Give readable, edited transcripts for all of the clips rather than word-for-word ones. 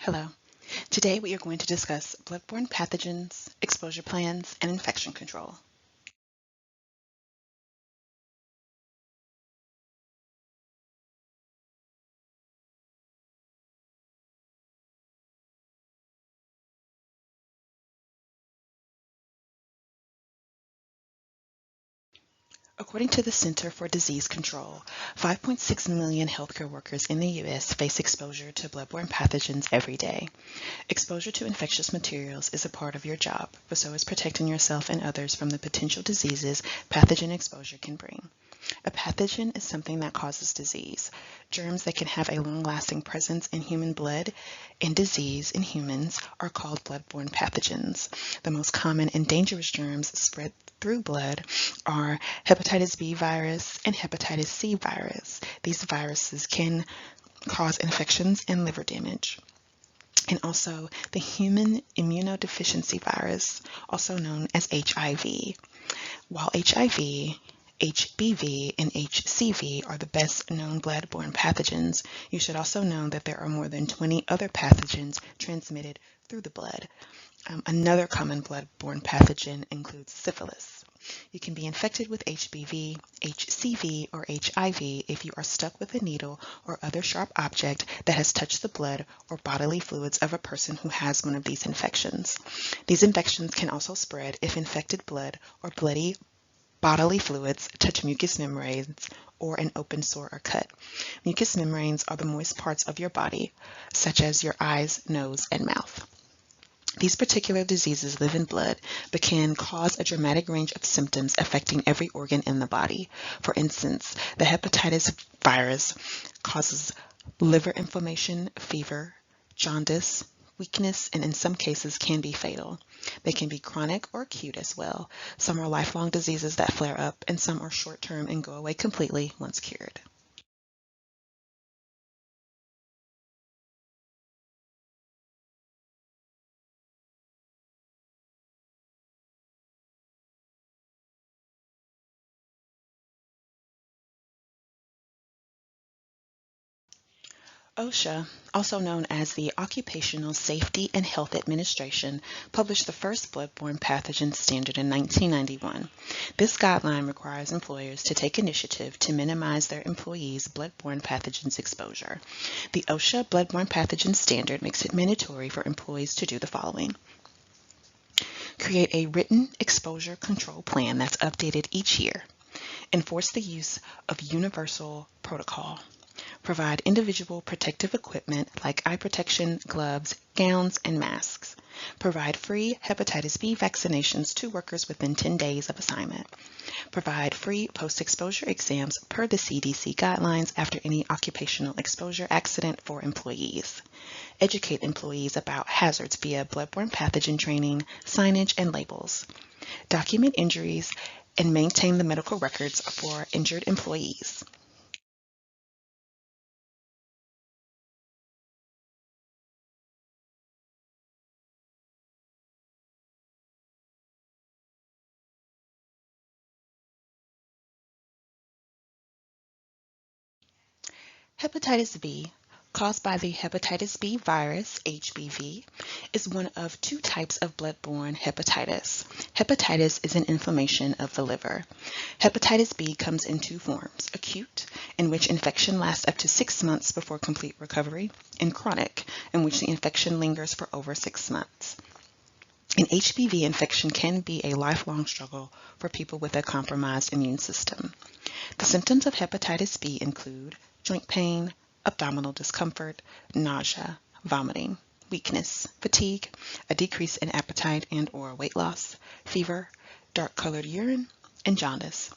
Hello. Today we are going to discuss bloodborne pathogens, exposure plans, and infection control. According to the Center for Disease Control, 5.6 million healthcare workers in the U.S. face exposure to bloodborne pathogens every day. Exposure to infectious materials is a part of your job, but so is protecting yourself and others from the potential diseases pathogen exposure can bring. A pathogen is something that causes disease. Germs that can have a long-lasting presence in human blood and disease in humans are called bloodborne pathogens. The most common and dangerous germs spread through blood are hepatitis B virus and hepatitis C virus. These viruses can cause infections and liver damage. And also the human immunodeficiency virus, also known as HIV. While HIV, HBV, and HCV are the best known bloodborne pathogens, you should also know that there are more than 20 other pathogens transmitted through the blood. Another common bloodborne pathogen includes syphilis. You can be infected with HBV, HCV, or HIV if you are stuck with a needle or other sharp object that has touched the blood or bodily fluids of a person who has one of these infections. These infections can also spread if infected blood or bloody bodily fluids touch mucous membranes or an open sore or cut. Mucous membranes are the moist parts of your body, such as your eyes, nose, and mouth. These particular diseases live in blood, but can cause a dramatic range of symptoms affecting every organ in the body. For instance, the hepatitis virus causes liver inflammation, fever, jaundice, weakness, and in some cases can be fatal. They can be chronic or acute as well. Some are lifelong diseases that flare up, and some are short-term and go away completely once cured. OSHA, also known as the Occupational Safety and Health Administration, published the first bloodborne pathogen standard in 1991. This guideline requires employers to take initiative to minimize their employees' bloodborne pathogens exposure. The OSHA bloodborne pathogen standard makes it mandatory for employees to do the following. Create a written exposure control plan that's updated each year. Enforce the use of universal protocol. Provide individual protective equipment like eye protection, gloves, gowns, and masks. Provide free hepatitis B vaccinations to workers within 10 days of assignment. Provide free post-exposure exams per the CDC guidelines after any occupational exposure accident for employees. Educate employees about hazards via bloodborne pathogen training, signage, and labels. Document injuries and maintain the medical records for injured employees. Hepatitis B, caused by the hepatitis B virus, HBV, is one of two types of bloodborne hepatitis. Hepatitis is an inflammation of the liver. Hepatitis B comes in two forms: acute, in which infection lasts up to 6 months before complete recovery, and chronic, in which the infection lingers for over 6 months. An HBV infection can be a lifelong struggle for people with a compromised immune system. The symptoms of hepatitis B include joint pain, abdominal discomfort, nausea, vomiting, weakness, fatigue, a decrease in appetite and/or weight loss, fever, dark-colored urine, and jaundice.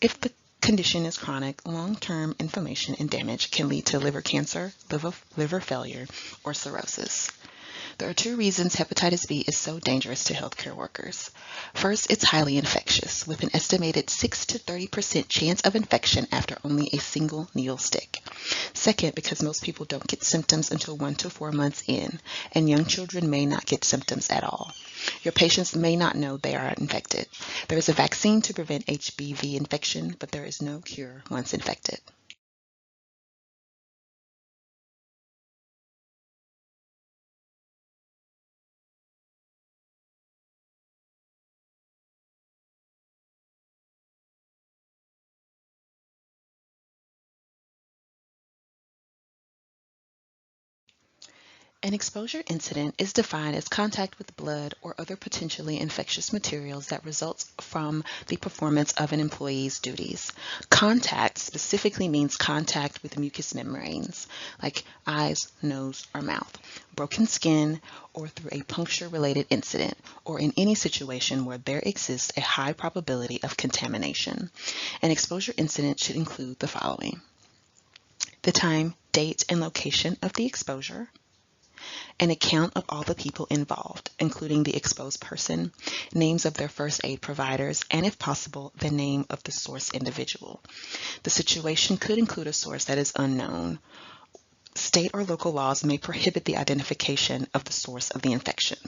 If the condition is chronic, long-term inflammation and damage can lead to liver cancer, liver failure, or cirrhosis. There are two reasons hepatitis B is so dangerous to healthcare workers. First, it's highly infectious, with an estimated 6 to 30% chance of infection after only a single needle stick. Second, because most people don't get symptoms until 1 to 4 months in, and young children may not get symptoms at all. Your patients may not know they are infected. There is a vaccine to prevent HBV infection, but there is no cure once infected. An exposure incident is defined as contact with blood or other potentially infectious materials that results from the performance of an employee's duties. Contact specifically means contact with mucous membranes, like eyes, nose, or mouth, broken skin, or through a puncture-related incident, or in any situation where there exists a high probability of contamination. An exposure incident should include the following: the time, date, and location of the exposure, an account of all the people involved, including the exposed person, names of their first aid providers, and if possible, the name of the source individual. The situation could include a source that is unknown. State or local laws may prohibit the identification of the source of the infection.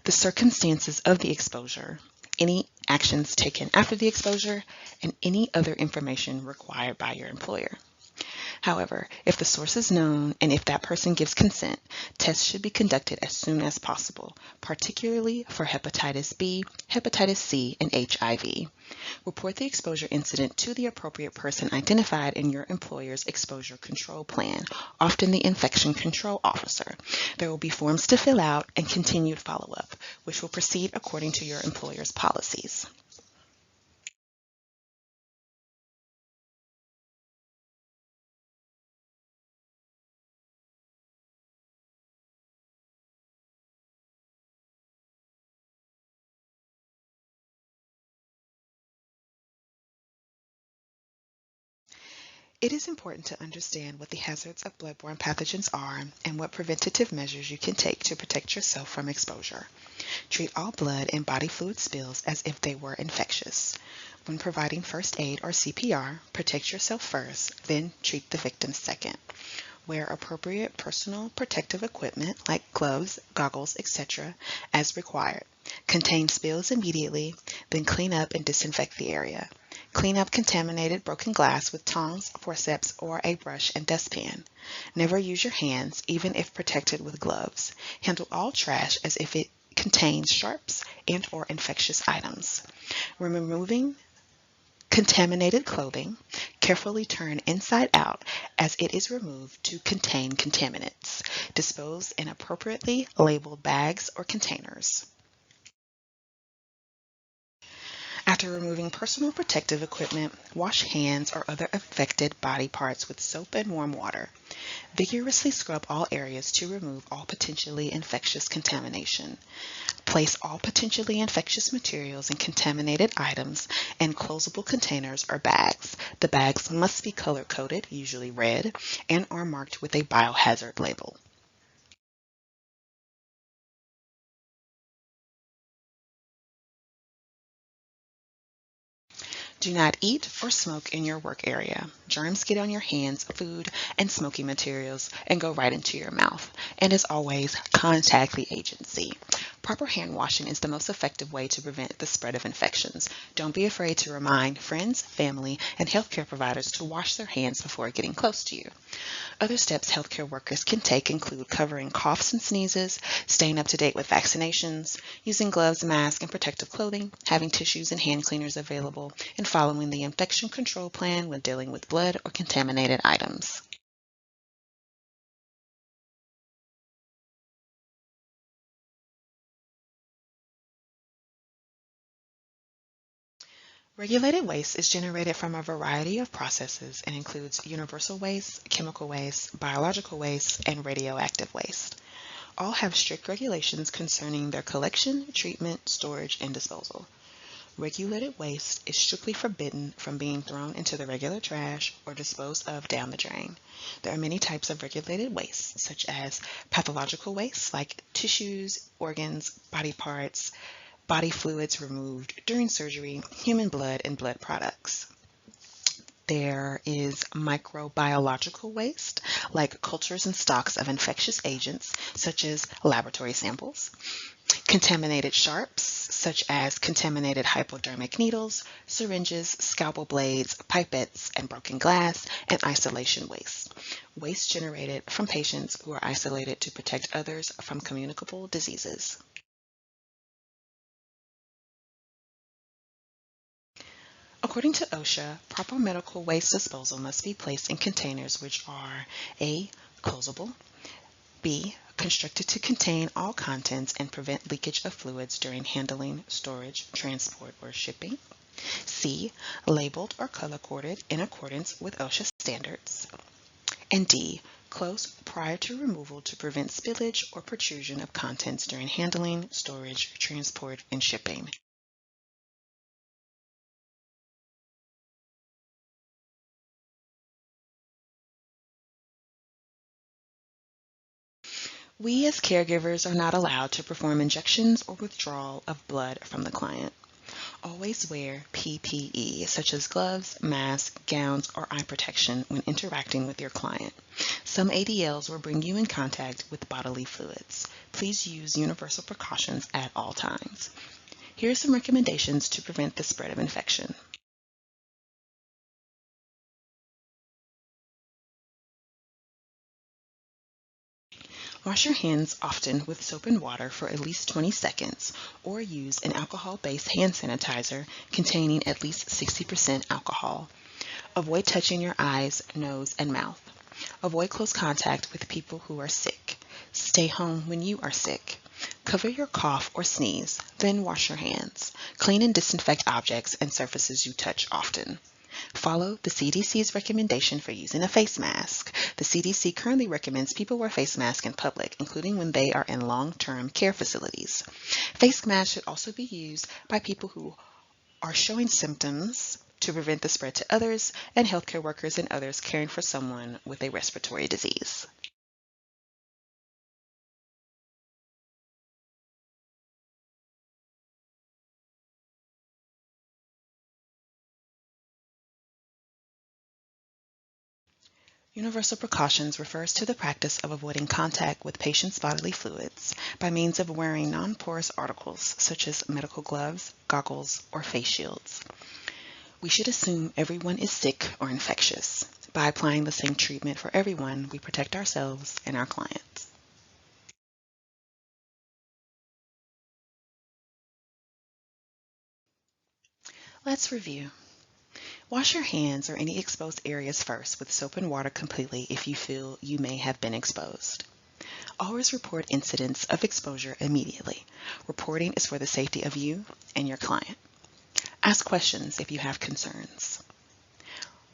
The circumstances of the exposure, any actions taken after the exposure, and any other information required by your employer. However, if the source is known and if that person gives consent, tests should be conducted as soon as possible, particularly for hepatitis B, hepatitis C, and HIV. Report the exposure incident to the appropriate person identified in your employer's exposure control plan, often the infection control officer. There will be forms to fill out and continued follow-up, which will proceed according to your employer's policies. It is important to understand what the hazards of bloodborne pathogens are and what preventative measures you can take to protect yourself from exposure. Treat all blood and body fluid spills as if they were infectious. When providing first aid or CPR, protect yourself first, then treat the victim second. Wear appropriate personal protective equipment like gloves, goggles, etc. as required. Contain spills immediately, then clean up and disinfect the area. Clean up contaminated broken glass with tongs, forceps, or a brush and dustpan. Never use your hands, even if protected with gloves. Handle all trash as if it contains sharps and/or infectious items. When removing contaminated clothing, carefully turn inside out as it is removed to contain contaminants. Dispose in appropriately labeled bags or containers. After removing personal protective equipment, wash hands or other affected body parts with soap and warm water. Vigorously scrub all areas to remove all potentially infectious contamination. Place all potentially infectious materials in contaminated items and closable containers or bags. The bags must be color-coded, usually red, and are marked with a biohazard label. Do not eat or smoke in your work area. Germs get on your hands, food, and smoky materials and go right into your mouth. And as always, contact the agency. Proper hand washing is the most effective way to prevent the spread of infections. Don't be afraid to remind friends, family, and healthcare providers to wash their hands before getting close to you. Other steps healthcare workers can take include covering coughs and sneezes, staying up to date with vaccinations, using gloves, masks, and protective clothing, having tissues and hand cleaners available, and following the infection control plan when dealing with blood or contaminated items. Regulated waste is generated from a variety of processes and includes universal waste, chemical waste, biological waste, and radioactive waste. All have strict regulations concerning their collection, treatment, storage, and disposal. Regulated waste is strictly forbidden from being thrown into the regular trash or disposed of down the drain. There are many types of regulated waste, such as pathological waste like tissues, organs, body parts, body fluids removed during surgery, human blood, and blood products. There is microbiological waste, like cultures and stocks of infectious agents, such as laboratory samples. Contaminated sharps, such as contaminated hypodermic needles, syringes, scalpel blades, pipettes, and broken glass, and isolation waste. Waste generated from patients who are isolated to protect others from communicable diseases. According to OSHA, proper medical waste disposal must be placed in containers which are A. Closable, B. Constructed to contain all contents and prevent leakage of fluids during handling, storage, transport, or shipping. C. Labeled or color-coded in accordance with OSHA standards. And D. Closed prior to removal to prevent spillage or protrusion of contents during handling, storage, transport, and shipping. We as caregivers are not allowed to perform injections or withdrawal of blood from the client. Always wear PPE, such as gloves, masks, gowns, or eye protection when interacting with your client. Some ADLs will bring you in contact with bodily fluids. Please use universal precautions at all times. Here are some recommendations to prevent the spread of infection. Wash your hands often with soap and water for at least 20 seconds, or use an alcohol-based hand sanitizer containing at least 60% alcohol. Avoid touching your eyes, nose, and mouth. Avoid close contact with people who are sick. Stay home when you are sick. Cover your cough or sneeze, then wash your hands. Clean and disinfect objects and surfaces you touch often. Follow the CDC's recommendation for using a face mask. The CDC currently recommends people wear face masks in public, including when they are in long-term care facilities. Face masks should also be used by people who are showing symptoms to prevent the spread to others, and healthcare workers and others caring for someone with a respiratory disease. Universal precautions refers to the practice of avoiding contact with patients' bodily fluids by means of wearing non-porous articles such as medical gloves, goggles, or face shields. We should assume everyone is sick or infectious. By applying the same treatment for everyone, we protect ourselves and our clients. Let's review. Wash your hands or any exposed areas first with soap and water completely if you feel you may have been exposed. Always report incidents of exposure immediately. Reporting is for the safety of you and your client. Ask questions if you have concerns.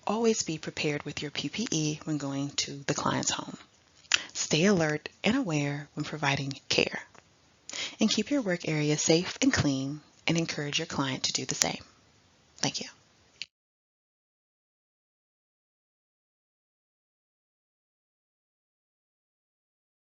Always be prepared with your PPE when going to the client's home. Stay alert and aware when providing care. And keep your work area safe and clean, and encourage your client to do the same. Thank you.